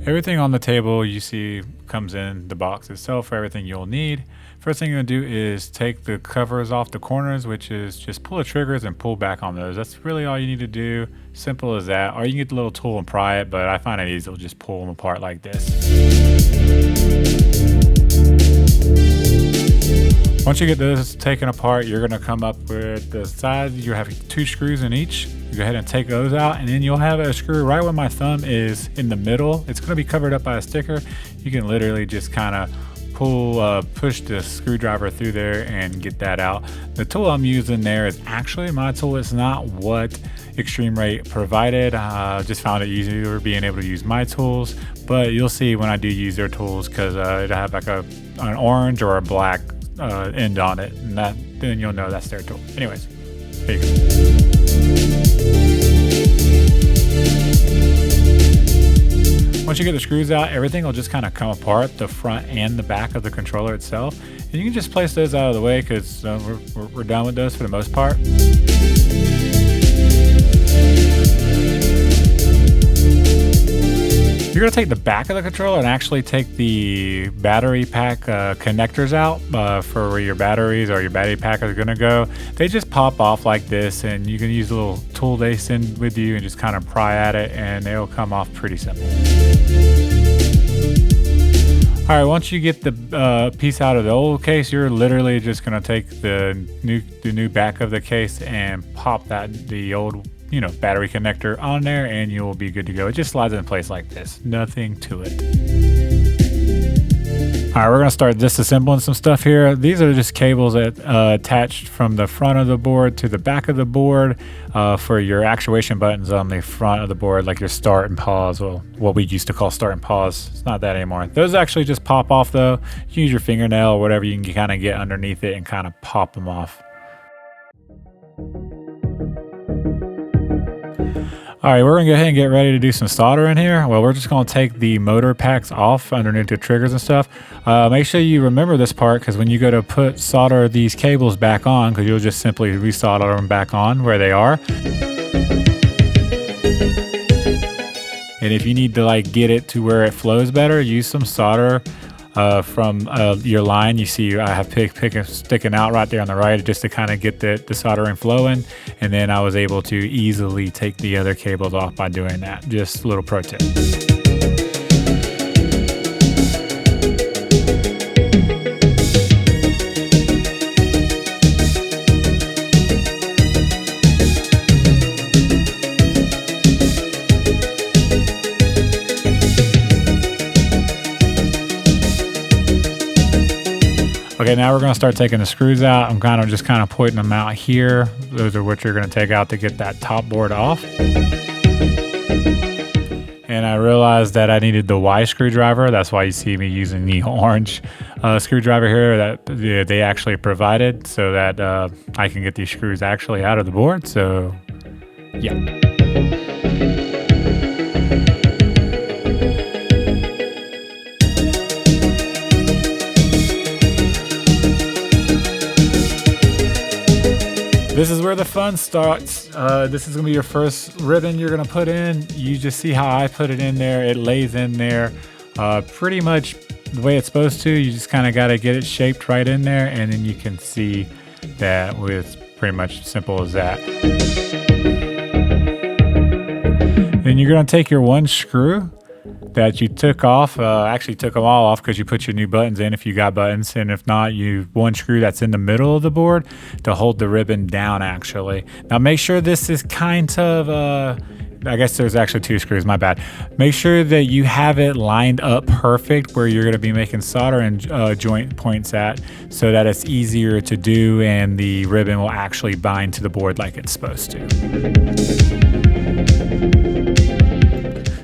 Everything on the table you see comes in the box itself for everything you'll need. First thing you're gonna do is take the covers off the corners, which is just pull the triggers and pull back on those. That's really all you need to do. Simple as that. Or you can get the little tool and pry it, but I find it easy to just pull them apart like this. Once you get those taken apart, you're gonna come up with the sides. You have 2 screws in each. You go ahead and take those out, and then you'll have a screw right where my thumb is in the middle. It's gonna be covered up by a sticker. You can literally just kind of push the screwdriver through there and get that out. The tool I'm using there is actually my tool. It's not what ExtremeRate provided. I just found it easier being able to use my tools, but you'll see when I do use their tools, because it'll have like an orange or a black end on it, and then you'll know that's their tool. Anyways, there you go. Once you get the screws out, everything will just kind of come apart, the front and the back of the controller itself. And you can just place those out of the way, because we're done with those for the most part. You're gonna take the back of the controller and actually take the battery pack connectors out for where your batteries or your battery pack are gonna go. They just pop off like this, and you can use a little tool they send with you and just kind of pry at it, and they'll come off pretty simple. All right, once you get the piece out of the old case, you're literally just gonna take the new back of the case and pop the old battery connector on there, and you'll be good to go. It just slides in place like this, nothing to it. All right, we're gonna start disassembling some stuff here. These are just cables that attached from the front of the board to the back of the board for your actuation buttons on the front of the board, like your start and pause. Well, what we used to call start and pause. It's not that anymore. Those actually just pop off though. You use your fingernail or whatever you can kind of get underneath it and kind of pop them off. All right, we're gonna go ahead and get ready to do some solder in here. Well, we're just gonna take the motor packs off underneath the triggers and stuff. Make sure you remember this part, because when you go to solder these cables back on, because you'll just simply resolder them back on where they are. And if you need to get it to where it flows better, use some solder from your line. You see I have pick sticking out right there on the right, just to kind of get the soldering flowing, and then I was able to easily take the other cables off by doing that. Just a little pro tip. Okay, now we're gonna start taking the screws out. I'm just kind of pointing them out here. Those are what you're gonna take out to get that top board off. And I realized that I needed the Y screwdriver. That's why you see me using the orange screwdriver here that they actually provided, so that I can get these screws actually out of the board. So, yeah. This is where the fun starts. This is gonna be your first ribbon you're gonna put in. You just see how I put it in there. It lays in there pretty much the way it's supposed to. You just kind of gotta get it shaped right in there, and then you can see that it's pretty much simple as that. Then you're gonna take your one screw that you took off, actually took them all off because you put your new buttons in if you got buttons, and if not, one screw that's in the middle of the board to hold the ribbon down actually. Now make sure this is kind of, I guess there's actually 2 screws, my bad. Make sure that you have it lined up perfect where you're gonna be making solder and joint points at, so that it's easier to do and the ribbon will actually bind to the board like it's supposed to.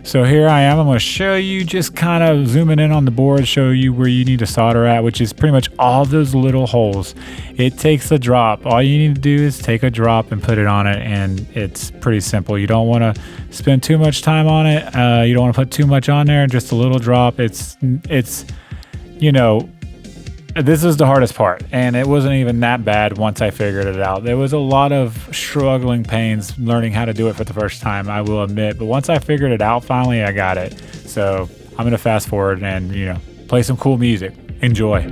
So here I am. I'm going to show you, just kind of zooming in on the board, show you where you need to solder at, which is pretty much all those little holes. It takes a drop. All you need to do is take a drop and put it on it, and it's pretty simple. You don't want to spend too much time on it. You don't want to put too much on there. Just a little drop. It's this is the hardest part, and it wasn't even that bad once I figured it out. There was a lot of struggling pains learning how to do it for the first time, I will admit, but once I figured it out, finally I got it. So I'm gonna fast forward and play some cool music. Enjoy.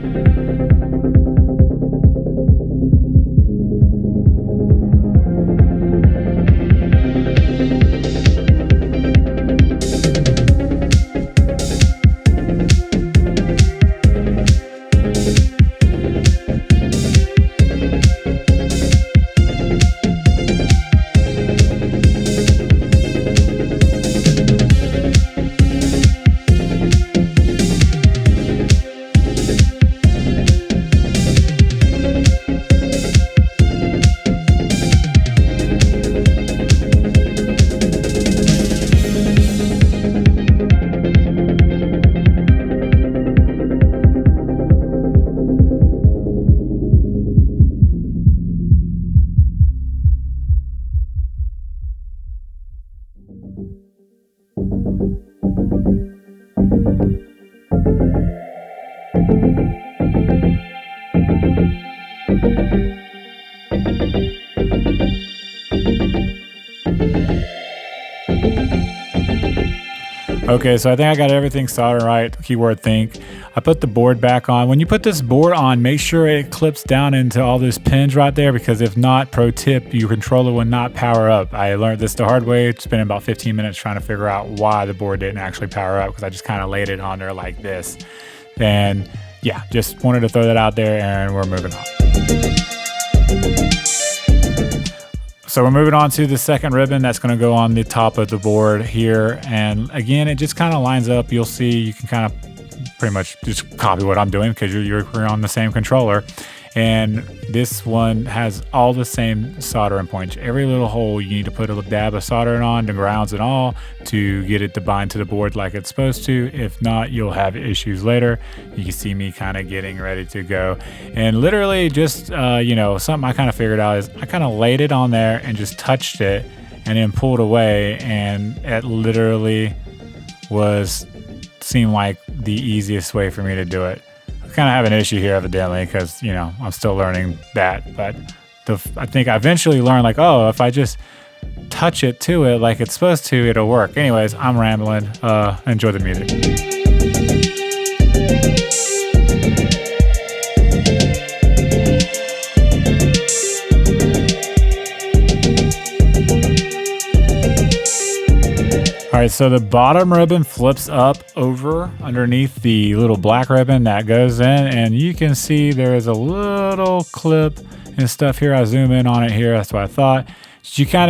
Okay, so I think I got everything soldered right, keyword think. I put the board back on. When you put this board on, make sure it clips down into all those pins right there, because if not, pro tip, your controller will not power up. I learned this the hard way, spending about 15 minutes trying to figure out why the board didn't actually power up, because I just kind of laid it on there like this. And yeah, just wanted to throw that out there, and we're moving on. So we're moving on to the second ribbon that's going to go on the top of the board here. And again, it just kind of lines up. You'll see, you can kind of pretty much just copy what I'm doing because you're on the same controller. And this one has all the same soldering points. Every little hole you need to put a dab of soldering on, the grounds and all, to get it to bind to the board like it's supposed to. If not, you'll have issues later. You can see me kind of getting ready to go. And literally just, something I kind of figured out is I kind of laid it on there and just touched it and then pulled away. And it literally seemed like the easiest way for me to do it. Kind of have an issue here evidently because I'm still learning that, but I think I eventually learned like, oh, if I just touch it to it like it's supposed to, it'll work. Anyways, I'm rambling. Enjoy the music. All right, so the bottom ribbon flips up over underneath the little black ribbon that goes in, and you can see there is a little clip and stuff here. I zoom in on it here. That's what I thought. You got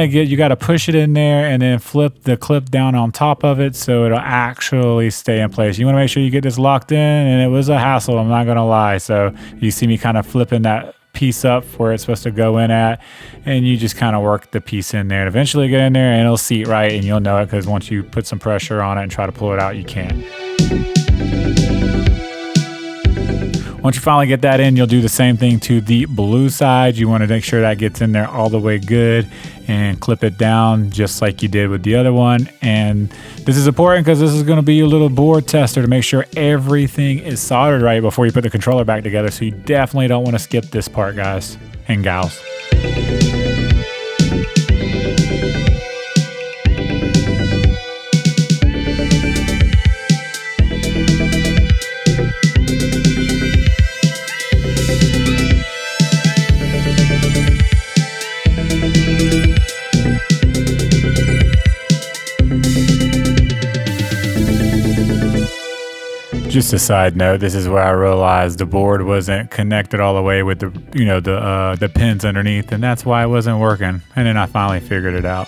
to push it in there and then flip the clip down on top of it so it'll actually stay in place. You want to make sure you get this locked in, and it was a hassle, I'm not going to lie. So you see me kind of flipping that piece up where it's supposed to go in at, and you just kind of work the piece in there and eventually get in there and it'll seat right, and you'll know it because once you put some pressure on it and try to pull it out, you can. Once you finally get that in, you'll do the same thing to the blue side. You want to make sure that gets in there all the way good and clip it down just like you did with the other one. And this is important because this is going to be your little board tester to make sure everything is soldered right before you put the controller back together. So you definitely don't want to skip this part, guys and gals. Just a side note, this is where I realized the board wasn't connected all the way with the pins underneath, and that's why it wasn't working. And then I finally figured it out.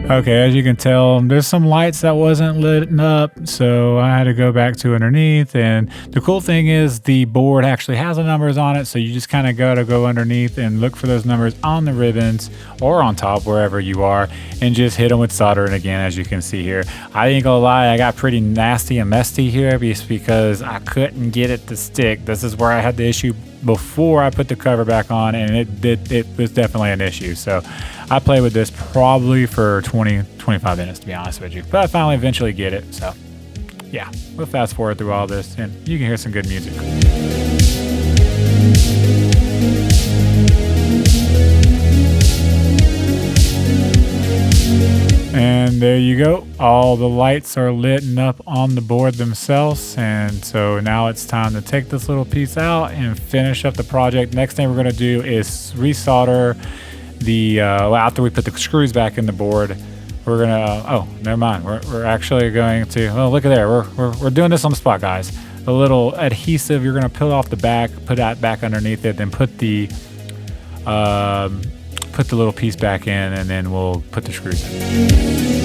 Okay, as you can tell, there's some lights that wasn't lit up, so I had to go back to underneath. And the cool thing is the board actually has the numbers on it, so you just kind of gotta go underneath and look for those numbers on the ribbons or on top, wherever you are, and just hit them with solder. And again, as you can see here, I ain't gonna lie, I got pretty nasty and messy here because I couldn't get it to stick. This is where I had the issue before I put the cover back on, and it was definitely an issue. So I played with this probably for 20-25 minutes, to be honest with you, but I finally eventually get it. So yeah, we'll fast forward through all this and you can hear some good music. And there you go, all the lights are lit up on the board themselves. And so now it's time to take this little piece out and finish up the project. Next thing we're going to do is resolder the after we put the screws back in the board. We're gonna oh, never mind, we're actually going to, oh, look at there, we're doing this on the spot, guys. A little adhesive, you're gonna peel off the back, put that back underneath it, then put the little piece back in, and then we'll put the screws in.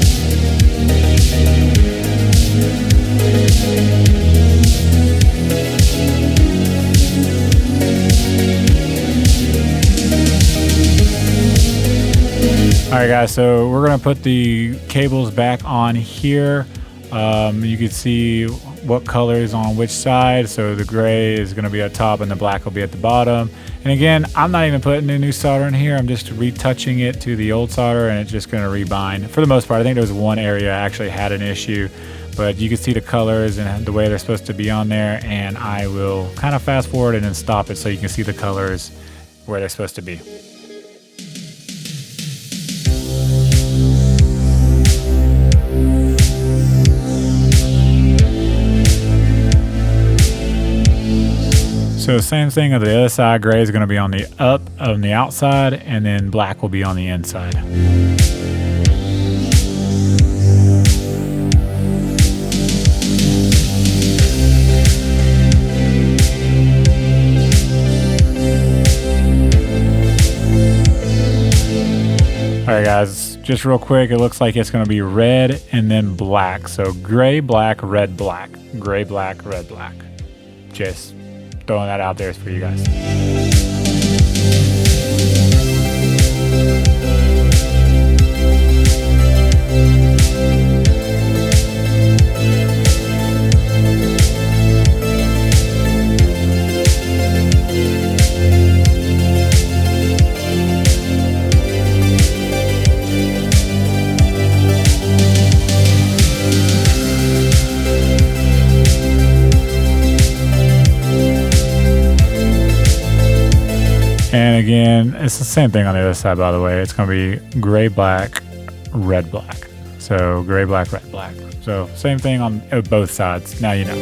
All right, guys, so we're gonna put the cables back on here. You can see what color is on which side. So the gray is gonna be at top and the black will be at the bottom. And again, I'm not even putting a new solder in here. I'm just retouching it to the old solder, and it's just gonna rebind. For the most part, I think there was one area I actually had an issue, but you can see the colors and the way they're supposed to be on there, and I will kind of fast forward and then stop it so you can see the colors where they're supposed to be. So same thing on the other side, gray is going to be on the outside, and then black will be on the inside. All right, guys, just real quick, it looks like it's going to be red and then black. So gray, black, red, black, gray, black, red, black. Just throwing that out there for you guys. And again, it's the same thing on the other side, by the way. It's going to be gray, black, red, black. So gray, black, red, black. So same thing on both sides. Now you know.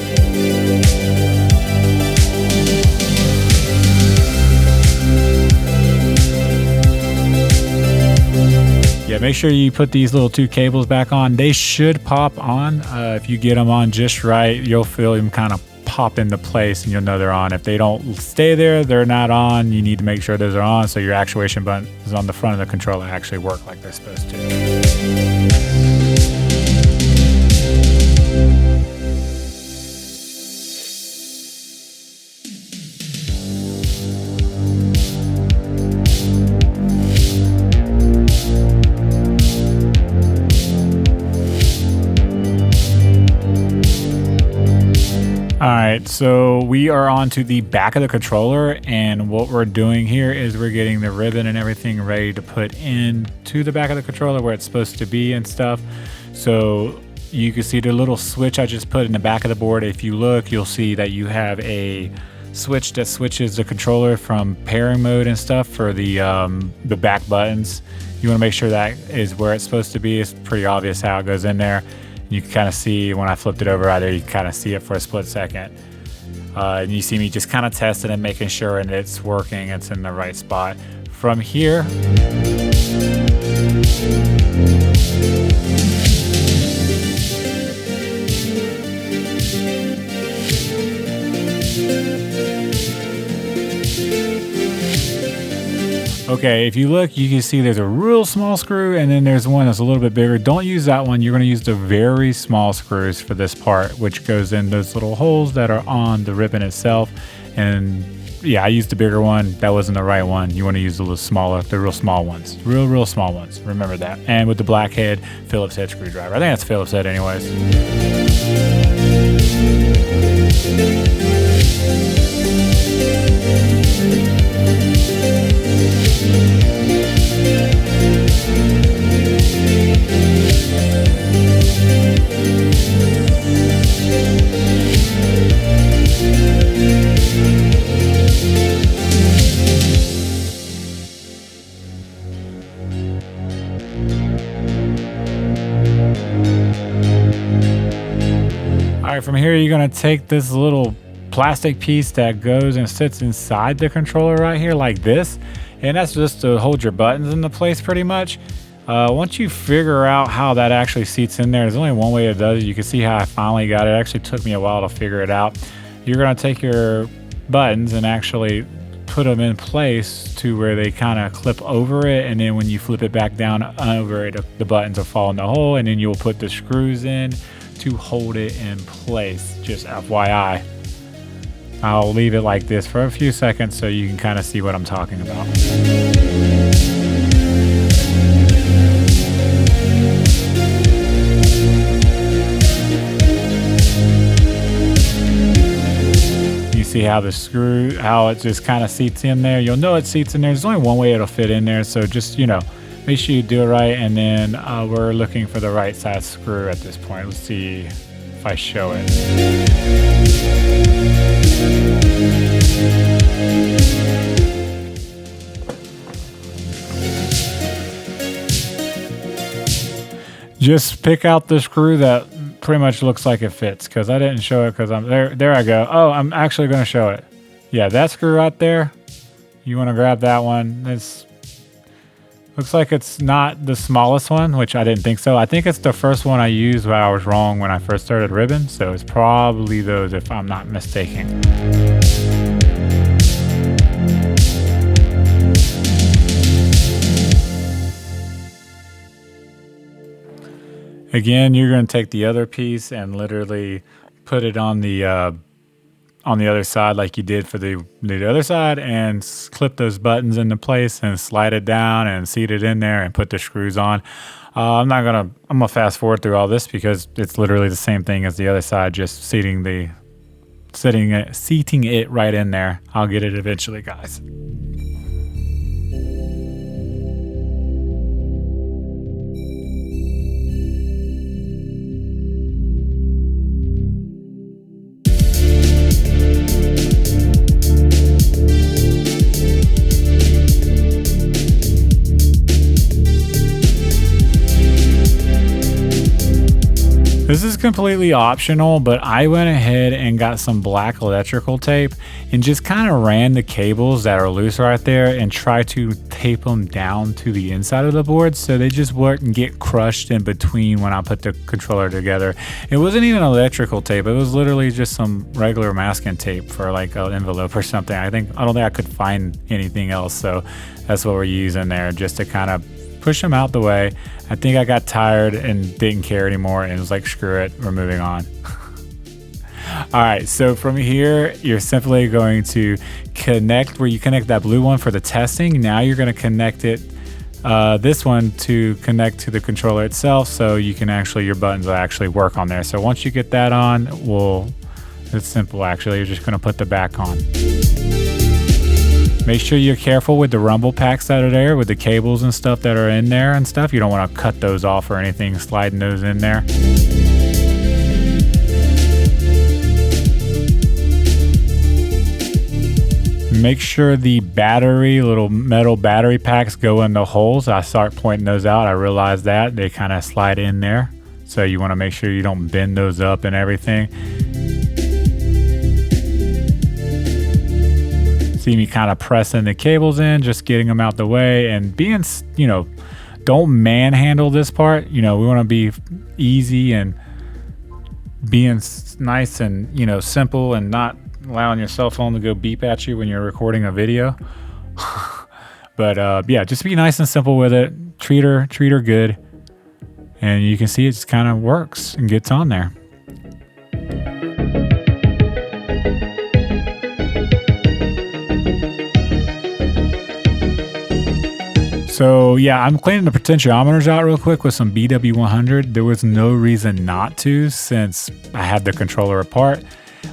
Yeah, make sure you put these little two cables back on. They should pop on. If you get them on just right, you'll feel them kind of pop into place and you'll know they're on. If they don't stay there, they're not on. You need to make sure those are on so your actuation button is on the front of the controller actually work like they're supposed to. All right, so we are on to the back of the controller, and what we're doing here is we're getting the ribbon and everything ready to put into the back of the controller where it's supposed to be and stuff. So you can see the little switch I just put in the back of the board. If you look, you'll see that you have a switch that switches the controller from pairing mode and stuff for the back buttons. You want to make sure that is where it's supposed to be. It's pretty obvious how it goes in there. You can kind of see when I flipped it over right there, you can kind of see it for a split second. And you see me just kind of testing and making sure that it's working, it's in the right spot. From here, Okay, if you look, you can see there's a real small screw and then there's one that's a little bit bigger. Don't use that one. You're going to use the very small screws for this part, which goes in those little holes that are on the ribbon itself. And yeah, I used the bigger one. That wasn't the right one. You want to use the little smaller, the real small ones. Real small ones. Remember that. And with the black head, Phillips head screwdriver. I think that's Phillips head anyways. All right, from here, you're gonna take this little plastic piece that goes and sits inside the controller right here like this. And that's just to hold your buttons into place pretty much. Once you figure out how that actually seats in there, there's only one way it does it. You can see how I finally got it. It actually took me a while to figure it out. You're gonna take your buttons and actually put them in place to where they kind of clip over it, and then when you flip it back down over it, the buttons will fall in the hole, and then you'll put the screws in to hold it in place. Just FYI. I'll leave it like this for a few seconds so you can kind of see what I'm talking about. You see how the screw, how it just kind of seats in there. You'll know it seats in there. There's only one way it'll fit in there, so just, you know, make sure you do it right. And then we're looking for the right size screw at this point. Let's see if I show it. Just pick out the screw that pretty much looks like it fits, because I didn't show it because I'm there I go. Oh, I'm actually going to show it. Yeah, that screw right there, you want to grab that one. It's looks like it's not the smallest one, which I didn't think so. I think it's the first one I used, but I was wrong when I first started ribbon, so it's probably those if I'm not mistaken. Again, you're going to take the other piece and literally put it on the other side like you did for the other side, and clip those buttons into place and slide it down and seat it in there and put the screws on. I'm gonna fast forward through all this because it's literally the same thing as the other side, just seating it right in there. I'll get it eventually, guys. This is completely optional, but I went ahead and got some black electrical tape and just kind of ran the cables that are loose right there and try to tape them down to the inside of the board so they just wouldn't get crushed in between when I put the controller together. It wasn't even electrical tape. It was literally just some regular masking tape for like an envelope or something. I don't think I could find anything else, so that's what we're using there, just to kind of push them out the way. I think I got tired and didn't care anymore and was like, screw it, we're moving on. All right, so from here, you're simply going to connect where you connect that blue one for the testing. Now you're going to connect it, this one to connect to the controller itself, so you can actually, your buttons will actually work on there. So once you get that on, it's simple actually. You're just going to put the back on. Make sure you're careful with the rumble packs that are there, with the cables and stuff that are in there and stuff. You don't want to cut those off or anything, sliding those in there. Make sure the little metal battery packs go in the holes. I start pointing those out. I realize that they kind of slide in there. So you want to make sure you don't bend those up and everything. See me kind of pressing the cables in, just getting them out the way and being, don't manhandle this part. We want to be easy and being nice and, simple, and not allowing your cell phone to go beep at you when you're recording a video. But yeah, just be nice and simple with it. Treat her good. And you can see it just kind of works and gets on there. So yeah, I'm cleaning the potentiometers out real quick with some BW100. There was no reason not to since I had the controller apart.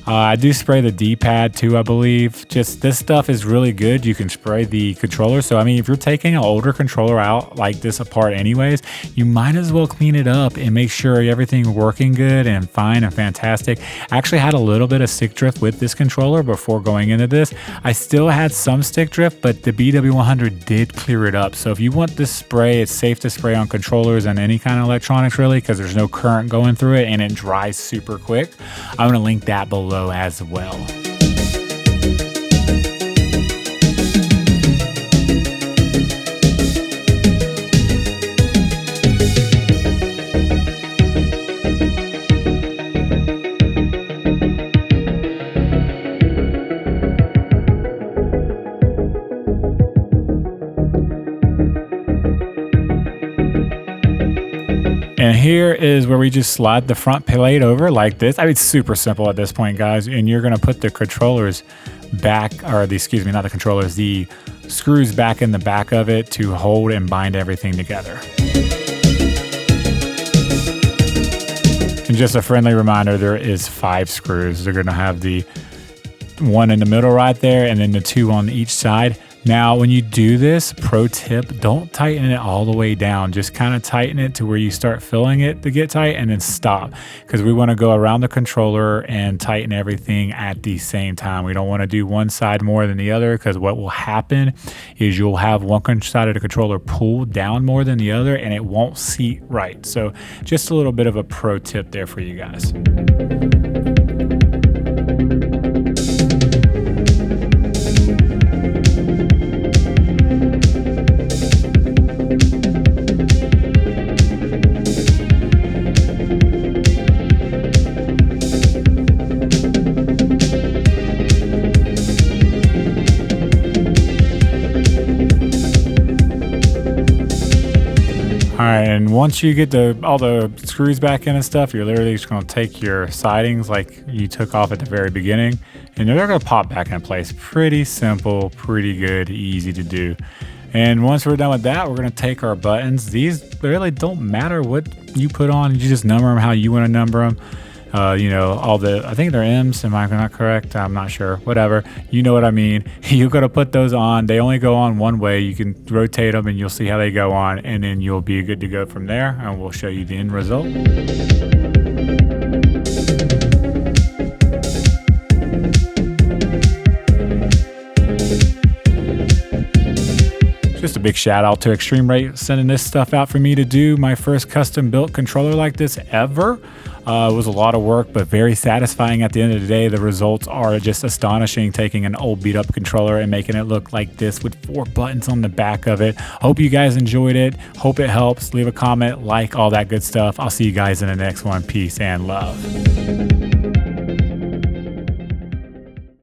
I do spray the D-pad too, I believe. Just this stuff is really good. You can spray the controller. So, I mean, if you're taking an older controller out like this apart anyways, you might as well clean it up and make sure everything's working good and fine and fantastic. I actually had a little bit of stick drift with this controller before going into this. I still had some stick drift, but the BW100 did clear it up. So if you want this spray, it's safe to spray on controllers and any kind of electronics really, because there's no current going through it and it dries super quick. I'm going to link that below as well. And here is where we just slide the front plate over like this. I mean, it's super simple at this point, guys. And you're going to put the controllers back, or the, excuse me, not the controllers, the screws back in the back of it to hold and bind everything together. And just a friendly reminder, there is 5 screws. They're going to have the one in the middle right there and then the 2 on each side. Now, when you do this, pro tip, don't tighten it all the way down. Just kind of tighten it to where you start filling it to get tight and then stop. Because we want to go around the controller and tighten everything at the same time. We don't want to do one side more than the other, because what will happen is you'll have one side of the controller pull down more than the other and it won't seat right. So just a little bit of a pro tip there for you guys. Alright, and once you get all the screws back in and stuff, you're literally just going to take your sidings like you took off at the very beginning, and they're going to pop back in place. Pretty simple, pretty good, easy to do. And once we're done with that, we're going to take our buttons. These really don't matter what you put on. You just number them how you want to number them. You know, I think they're M's, am I not correct? I'm not sure, whatever, you know what I mean. You're going to put those on. They only go on one way. You can rotate them and you'll see how they go on, and then you'll be good to go from there, and we'll show you the end result. Just a big shout out to ExtremeRate sending this stuff out for me to do. My first custom built controller like this ever. It was a lot of work, but very satisfying at the end of the day. The results are just astonishing, taking an old beat up controller and making it look like this with 4 buttons on the back of it. Hope you guys enjoyed it. Hope it helps. Leave a comment, like, all that good stuff. I'll see you guys in the next one. Peace and love.